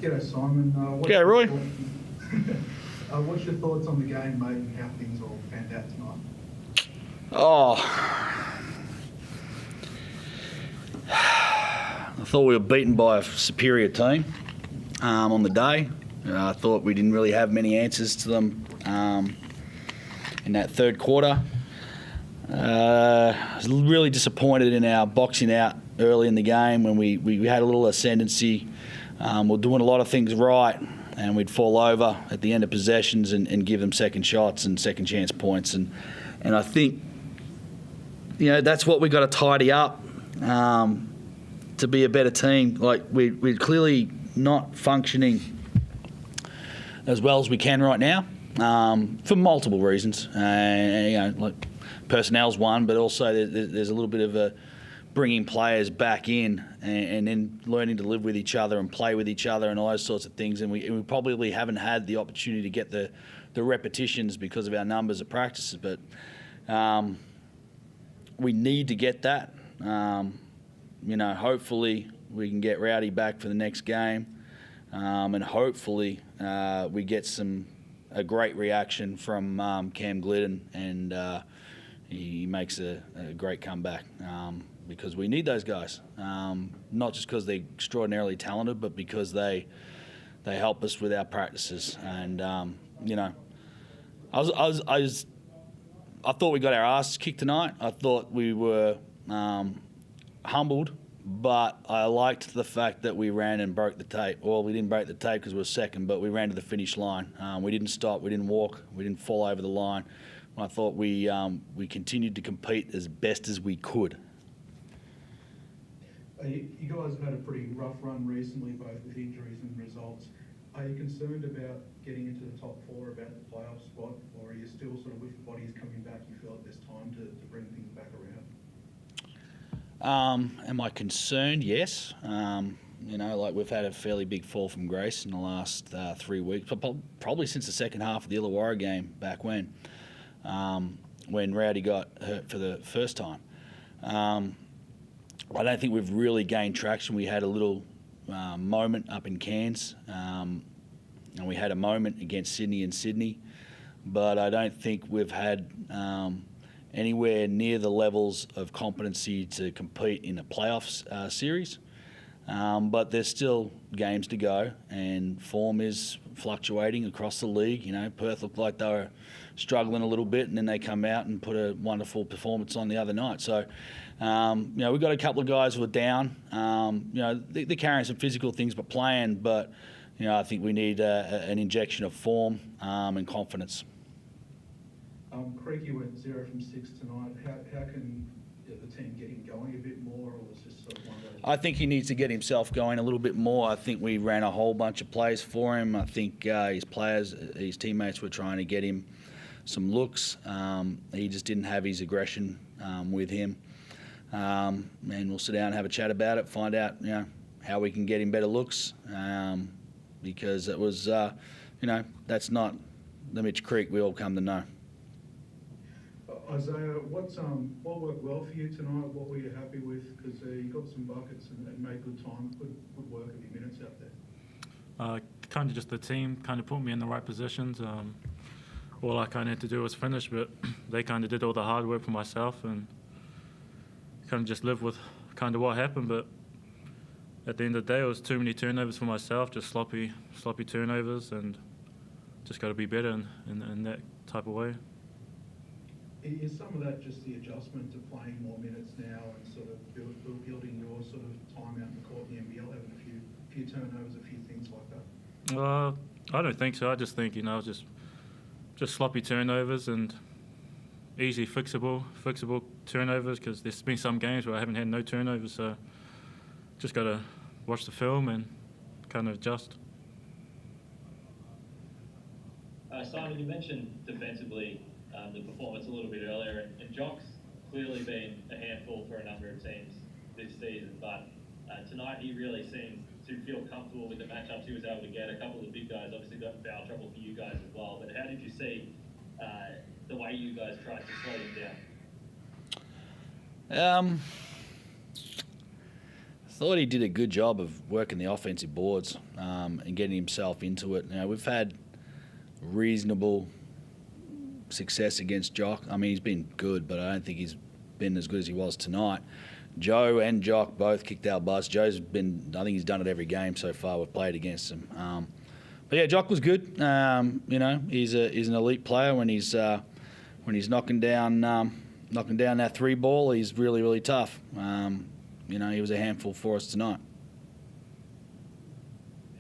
G'day, Simon. G'day, Roy. What's your thoughts on the game, mate, and how things all panned out tonight? I thought we were beaten by a superior team on the day. I thought we didn't really have many answers to them in that third quarter. I was really disappointed in our boxing out early in the game when we had a little ascendancy. We're doing a lot of things right, and we'd fall over at the end of possessions and give them second shots and second chance points. And I think, that's what we've got to tidy up to be a better team. Like, we're clearly not functioning as well as we can right now for multiple reasons. Like personnel's one, but also there's a little bit of a bringing players back in and then learning to live with each other and play with each other and all those sorts of things. And we probably haven't had the opportunity to get the repetitions because of our numbers of practices. But we need to get that. Hopefully we can get Rowdy back for the next game. And hopefully we get a great reaction from Cam Glidden, and he makes a great comeback. Because we need those guys, not just because they're extraordinarily talented, but because they help us with our practices. And I thought we got our asses kicked tonight. I thought we were humbled, but I liked the fact that we ran and broke the tape. Well, we didn't break the tape because we were second, but we ran to the finish line. We didn't stop. We didn't walk. We didn't fall over the line. I thought we continued to compete as best as we could. You guys have had a pretty rough run recently, both with injuries and results. Are you concerned about getting into the top four, about the playoff spot, or are you still sort of, with the bodies coming back, you feel like there's time to bring things back around? Am I concerned? Yes. We've had a fairly big fall from grace in the last 3 weeks, probably since the second half of the Illawarra game back when Rowdy got hurt for the first time. I don't think we've really gained traction. We had a little moment up in Cairns, and we had a moment against Sydney, but I don't think we've had anywhere near the levels of competency to compete in a playoffs series. But there's still games to go, and form is fluctuating across the league. Perth looked like they were struggling a little bit, and then they come out and put a wonderful performance on the other night. So, we've got a couple of guys who are down. They're carrying some physical things, but playing. But, I think we need an injection of form and confidence. Creaky went 0 from 6 tonight. How can the team get him going a bit more, or was this sort of one of those? I think he needs to get himself going a little bit more. I think we ran a whole bunch of plays for him. I think his teammates were trying to get him some looks. He just didn't have his aggression with him. And we'll sit down and have a chat about it, find out, how we can get him better looks. Because it was, that's not the Mitch Creek we all come to know. Izayah, what worked well for you tonight? What were you happy with? Because you got some buckets and made good time, good work of your minutes out there. Kind of just the team kind of put me in the right positions. All I kind of had to do was finish, but they kind of did all the hard work for myself and kind of just live with kind of what happened. But at the end of the day, it was too many turnovers for myself, just sloppy turnovers, and just got to be better in that type of way. Is some of that just the adjustment to playing more minutes now and sort of building your sort of time out in the court in the NBL, having a few turnovers, a few things like that? I don't think so. I just think, just sloppy turnovers and easy fixable turnovers, because there's been some games where I haven't had no turnovers, so just got to watch the film and kind of adjust. Simon, you mentioned defensively the performance a little bit earlier, and Jock's clearly been a handful for a number of teams this season, but tonight he really seemed to feel comfortable with the matchups he was able to get. A couple of the big guys obviously got foul trouble for you guys as well, but how did you see the way you guys tried to slow him down? thought he did a good job of working the offensive boards and getting himself into it. You know, we've had reasonable success against Jock. I mean, he's been good, but I don't think he's been as good as he was tonight. Joe and Jock both kicked our butts. Joe's been, I think he's done it every game so far we've played against him. But yeah, Jock was good. You know, he's an elite player when he's knocking down that three ball. He's really, really tough. You know, he was a handful for us tonight.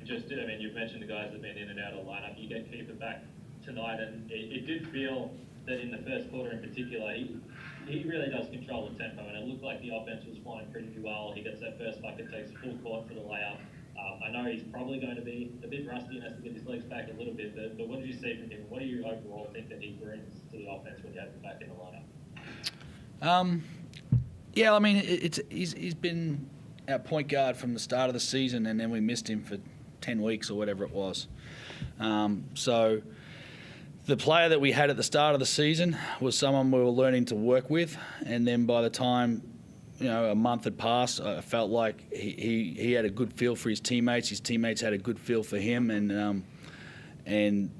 I mean, you've mentioned the guys that have been in and out of the lineup. You get Keeper back tonight, and it did feel that in the first quarter in particular, he really does control the tempo, and it looked like the offense was flying pretty well. He gets that first bucket, takes full court for the layup. I know he's probably going to be a bit rusty and has to get his legs back a little bit, but what did you see from him? What do you overall think that he brings to the offense when you have him back in the lineup? Yeah, I mean, he's been our point guard from the start of the season, and then we missed him for 10 weeks or whatever it was. So the player that we had at the start of the season was someone we were learning to work with, and then by the time, you know, a month had passed, I felt like he had a good feel for his teammates. His teammates had a good feel for him, and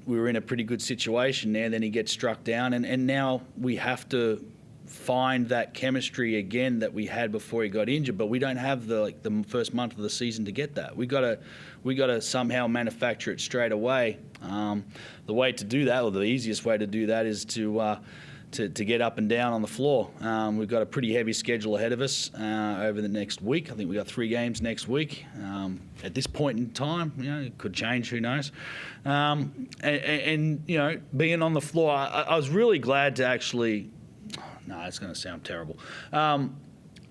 we were in a pretty good situation there. Then he gets struck down, and now we have to find that chemistry again that we had before he got injured, but we don't have the first month of the season to get that. We got to somehow manufacture it straight away. The way to do that, or the easiest way to do that, is to get up and down on the floor. We've got a pretty heavy schedule ahead of us over the next week. I think we've got 3 games next week. At this point in time, you know, it could change, who knows. And you know, being on the floor, I was really glad to actually. No, it's going to sound terrible. I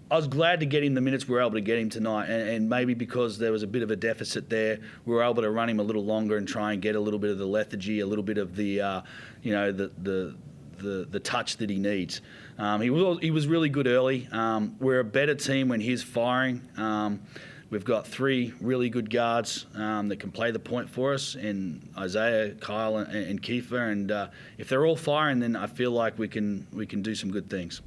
was glad to get him the minutes we were able to get him tonight, and maybe because there was a bit of a deficit there, we were able to run him a little longer and try and get a little bit of the lethargy, a little bit of the, you know, the touch that he needs. He was really good early. We're a better team when he's firing. We've got 3 really good guards that can play the point for us, in Izayah, Kyle, and Kiefer. And if they're all firing, then I feel like we can do some good things.